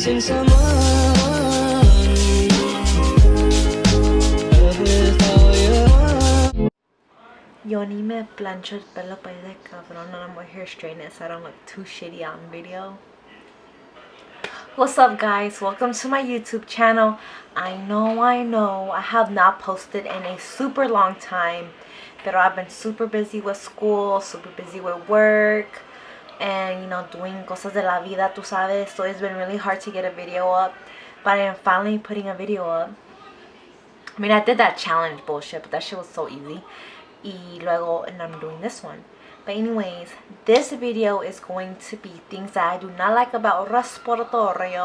sense of mind. Yo ni me plancho el pelo para ir de cabrón, and I'm gonna hair straighten it so I don't look too shitty on video. What's up guys, welcome to my YouTube channel. I know I have not posted in a super long time, but I've been super busy with school, super busy with work, and you know, doing cosas de la vida, tú sabes, so it's been really hard to get a video up, but I am finally putting a video up. I mean, I did that challenge bullshit, but that shit was so easy. Y luego, and I'm doing this one. But anyways, this video is going to be things that I do not like about respiratory.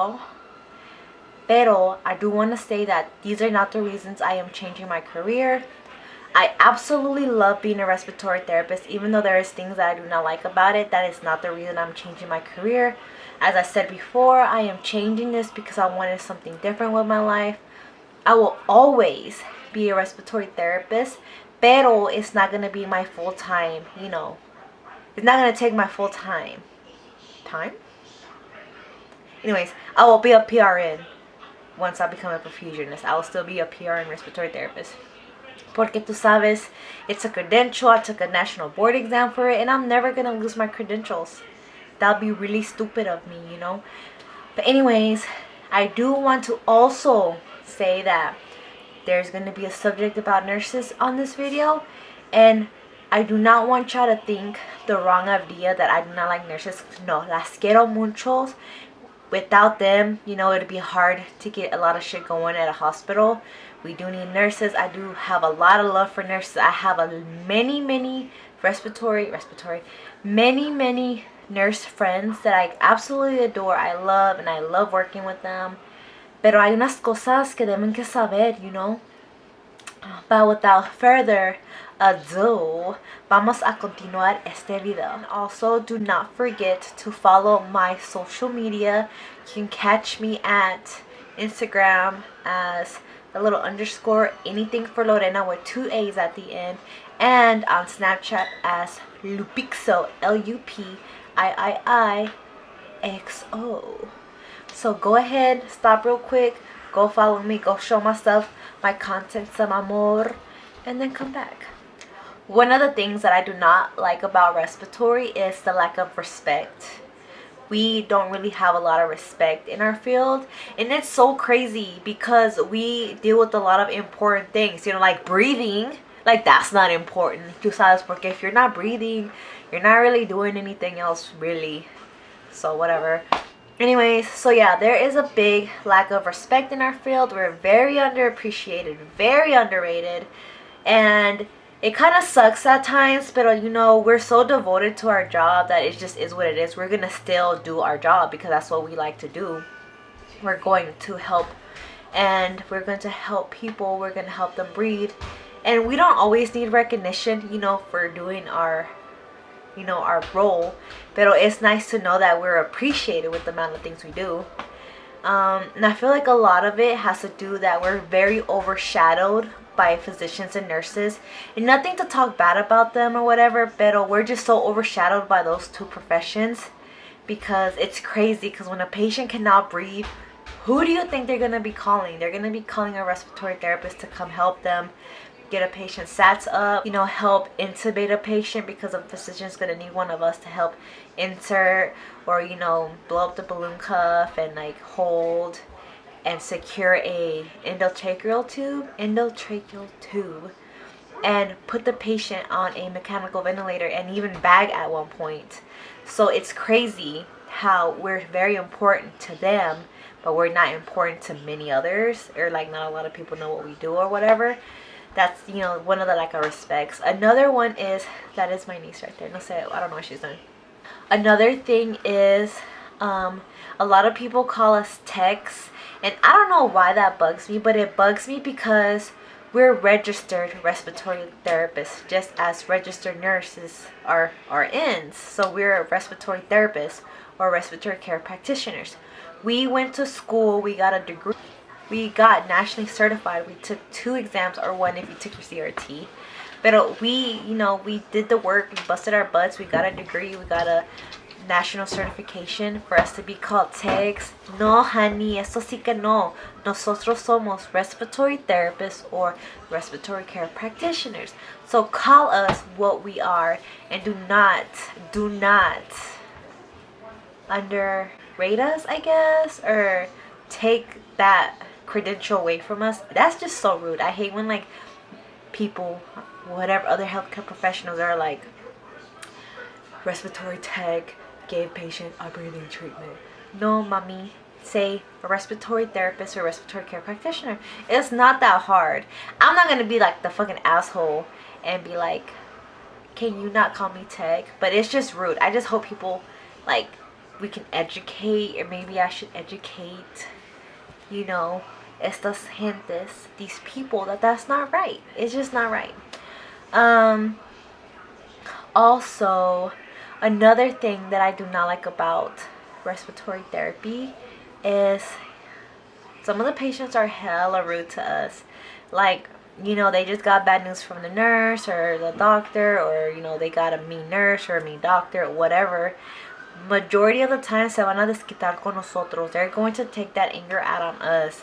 Pero I do want to say that these are not the reasons I am changing my career. I absolutely love being a respiratory therapist, even though there is things that I do not like about it. That is not the reason I'm changing my career. As I said before, I am changing this because I wanted something different with my life. I will always be a respiratory therapist, pero it's not going to be my full-time, you know. It's not going to take my full-time. Anyways, I will be a PRN once I become a perfusionist. I will still be a PRN respiratory therapist. Porque tú sabes, it's a credential. I took a national board exam for it, and I'm never going to lose my credentials. That would be really stupid of me, you know. But anyways, I do want to also say that there's going to be a subject about nurses on this video, and I do not want y'all to think the wrong idea that I do not like nurses. No, las quiero muchos. Without them, you know, it'd be hard to get a lot of shit going at a hospital. We do need nurses. I do have a lot of love for nurses. I have many many nurse friends that I absolutely adore. I love working with them. Pero hay unas cosas que deben que saber, you know. But without further ado, vamos a continuar este video. And also, do not forget to follow my social media. You can catch me at Instagram as the little underscore anything for Lorena with 2 A's at the end, and on Snapchat as Lupixo, LUPIIIXO. So go ahead, stop real quick, go follow me, go show myself my content, some amor, and then come back. One of the things that I do not like about respiratory is the lack of respect. We don't really have a lot of respect in our field, and it's so crazy because we deal with a lot of important things, you know, like breathing. Like, that's not important, tú sabes, porque if you're not breathing, you're not really doing anything else really, so whatever. Anyways, so yeah, there is a big lack of respect in our field. We're very underappreciated, very underrated, and it kind of sucks at times, but you know, we're so devoted to our job that it just is what it is. We're gonna still do our job because that's what we like to do. We're going to help, and we're going to help people. We're going to help them breathe, and we don't always need recognition, you know, for doing our, you know, our role, but it's nice to know that we're appreciated with the amount of things we do. And I feel like a lot of it has to do that we're very overshadowed by physicians and nurses, and nothing to talk bad about them or whatever, but we're just so overshadowed by those two professions because it's crazy. Because when a patient cannot breathe, who do you think they're going to be calling? They're going to be calling a respiratory therapist to come help them get a patient sats up, you know, help intubate a patient, because a physician's going to need one of us to help insert or, you know, blow up the balloon cuff and like hold and secure a endotracheal tube and put the patient on a mechanical ventilator and even bag at one point. So it's crazy how we're very important to them, but we're not important to many others, or like not a lot of people know what we do or whatever. That's, you know, one of the lack of respects. Another one is, that is my niece right there. No sé, I don't know what she's doing. Another thing is, a lot of people call us techs, and I don't know why that bugs me, but it bugs me because we're registered respiratory therapists, just as registered nurses are RNs. So we're respiratory therapists or respiratory care practitioners. We went to school, we got a degree, we got nationally certified. We took 2 exams, or 1 if you took your CRT. But we, you know, we did the work, we busted our butts, we got a degree, we got a national certification for us to be called techs. No, honey, eso sí que no. Nosotros somos respiratory therapists or respiratory care practitioners. So call us what we are, and do not underrate us, I guess, or take that credential away from us. That's just so rude. I hate when like people, whatever other healthcare professionals are like, respiratory tech gave patient a breathing treatment. No, mommy. Say a respiratory therapist or respiratory care practitioner. It's not that hard. I'm not gonna be like the fucking asshole and be like, can you not call me tech? But it's just rude. I just hope people like we can educate, or maybe I should educate, you know, estas gentes, these people, that's not right. It's just not right. Also, another thing that I do not like about respiratory therapy is some of the patients are hella rude to us. Like, you know, they just got bad news from the nurse or the doctor, or, you know, they got a mean nurse or a mean doctor or whatever. Majority of the time se van a desquitar con nosotros. They're going to take that anger out on us.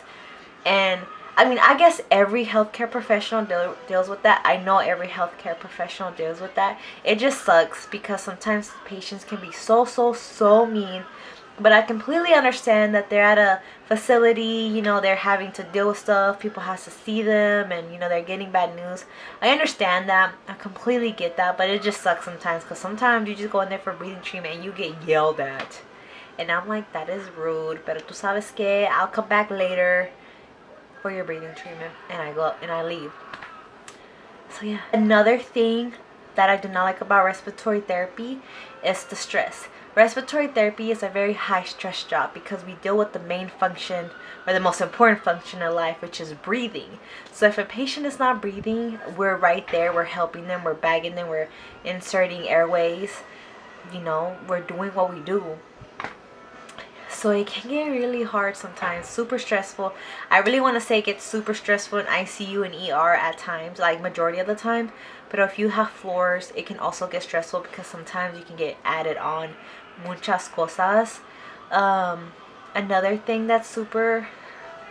And I mean, I guess every healthcare professional deals with that. I know every healthcare professional deals with that. It just sucks because sometimes patients can be so mean. But I completely understand that they're at a facility, you know, they're having to deal with stuff. People have to see them, and, you know, they're getting bad news. I understand that. I completely get that. But it just sucks sometimes, because sometimes you just go in there for breathing treatment and you get yelled at. And I'm like, that is rude. Pero tú sabes que, I'll come back later for your breathing treatment. And I go up and I leave. So yeah. Another thing that I do not like about respiratory therapy is the stress. Respiratory therapy is a very high stress job because we deal with the main function, or the most important function in life, which is breathing. So if a patient is not breathing, we're right there, we're helping them, we're bagging them, we're inserting airways, you know, we're doing what we do. So it can get really hard sometimes, super stressful. I really want to say it gets super stressful in ICU and ER at times, like majority of the time. But if you have floors, it can also get stressful because sometimes you can get added on muchas cosas. Another thing that's super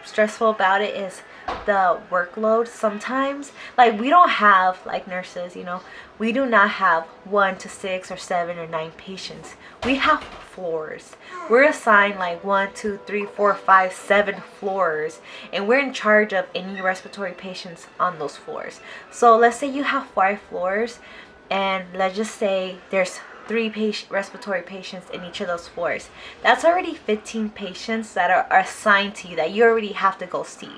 stressful about it is the workload. Sometimes, like, we don't have, like nurses, you know, we do not have 1 to 6 or 7 or 9 patients. We have floors. We're assigned like 1, 2, 3, 4, 5, 7 floors, and we're in charge of any respiratory patients on those floors. So let's say you have 5 floors, and let's just say there's 3 respiratory patients in each of those floors. That's already 15 patients that are assigned to you that you already have to go see.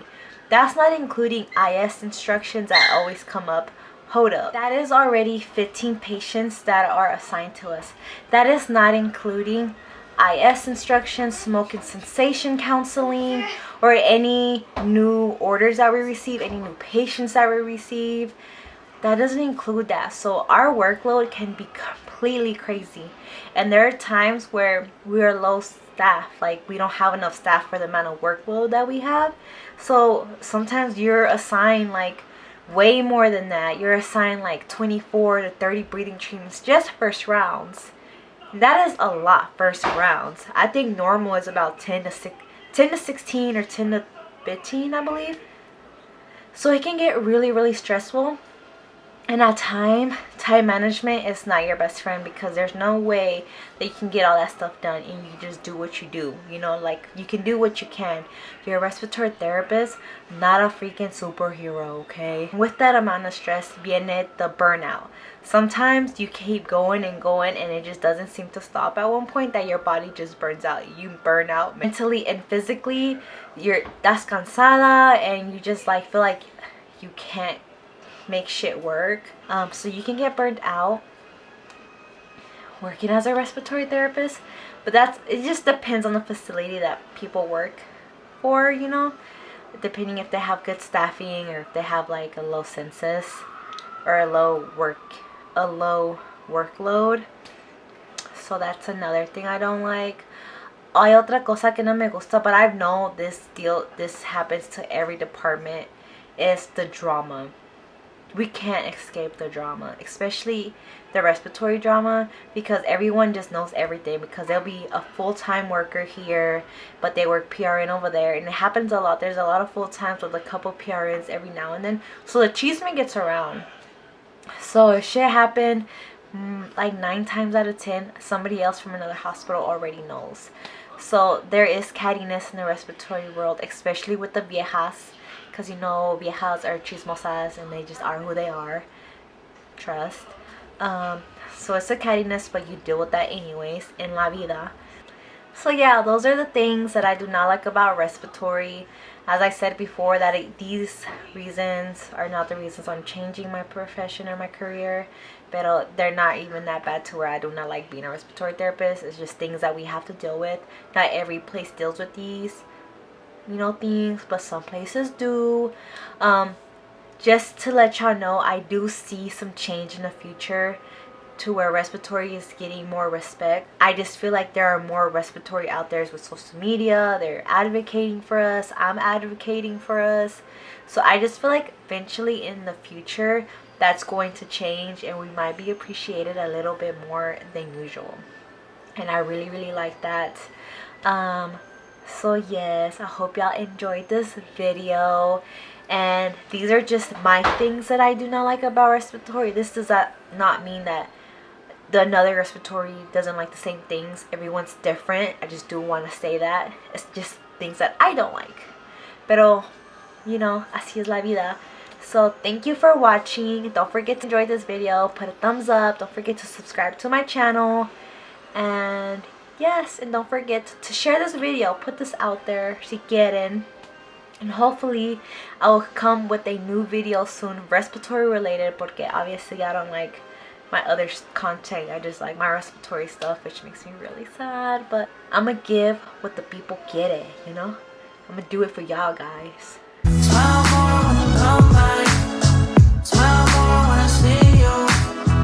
That's not including IS instructions that always come up. Hold up. That is already 15 patients that are assigned to us. That is not including IS instructions, smoke and cessation counseling, or any new orders that we receive, any new patients that we receive. That doesn't include that. So our workload can be completely crazy. And there are times where we are low staff. Like, we don't have enough staff for the amount of workload that we have. So sometimes you're assigned like way more than that. You're assigned like 24 to 30 breathing treatments just first rounds. That is a lot, first rounds. I think normal is about 10 to 16 or 10 to 15, I believe. So it can get really stressful. And at time management is not your best friend, because there's no way that you can get all that stuff done and you just do what you do. You know, like, you can do what you can. You're a respiratory therapist, not a freaking superhero, okay? With that amount of stress, viene the burnout. Sometimes you keep going and going and it just doesn't seem to stop at one point, that your body just burns out. You burn out mentally and physically. That's cansada, and you just like feel like you can't make shit work. So you can get burned out working as a respiratory therapist, but it just depends on the facility that people work for, you know, depending if they have good staffing or if they have like a low census or a low workload. So that's another thing I don't like. Hay otra cosa que no me gusta, but I know this happens to every department, is the drama. we can't escape the drama, especially the respiratory drama, because everyone just knows everything, because they'll be a full-time worker here but they work PRN over there, and it happens a lot. There's a lot of full-times with a couple PRNs every now and then, so the chisme gets around. So if shit happened, like 9 times out of 10 somebody else from another hospital already knows. So there is cattiness in the respiratory world, especially with the viejas, because you know viejas are chismosas and they just are who they are. Trust. So it's a cattiness, but you deal with that anyways in la vida. So yeah, those are the things that I do not like about respiratory. As I said before, that these reasons are not the reasons I'm changing my profession or my career, but they're not even that bad to where I do not like being a respiratory therapist. It's just things that we have to deal with. Not every place deals with these, you know, things, but some places do. Just to let y'all know, I do see some change in the future to where respiratory is getting more respect. I just feel like there are more respiratory out there with social media. They're advocating for us. I'm advocating for us. So I just feel like eventually in the future that's going to change and we might be appreciated a little bit more than usual. And I really, really like that. So yes, I hope y'all enjoyed this video. And these are just my things that I do not like about respiratory. This does not mean that the another respiratory doesn't like the same things. Everyone's different. I just do want to say that. It's just things that I don't like. Pero, you know, así es la vida. So thank you for watching. Don't forget to enjoy this video. Put a thumbs up. Don't forget to subscribe to my channel. And yes, and don't forget to share this video. Put this out there. Si quieren. And hopefully I will come with a new video soon, respiratory related, porque obviously I don't like my other content. I just like my respiratory stuff, which makes me really sad. But I'm gonna give what the people quiere, you know? I'm gonna do it for y'all guys.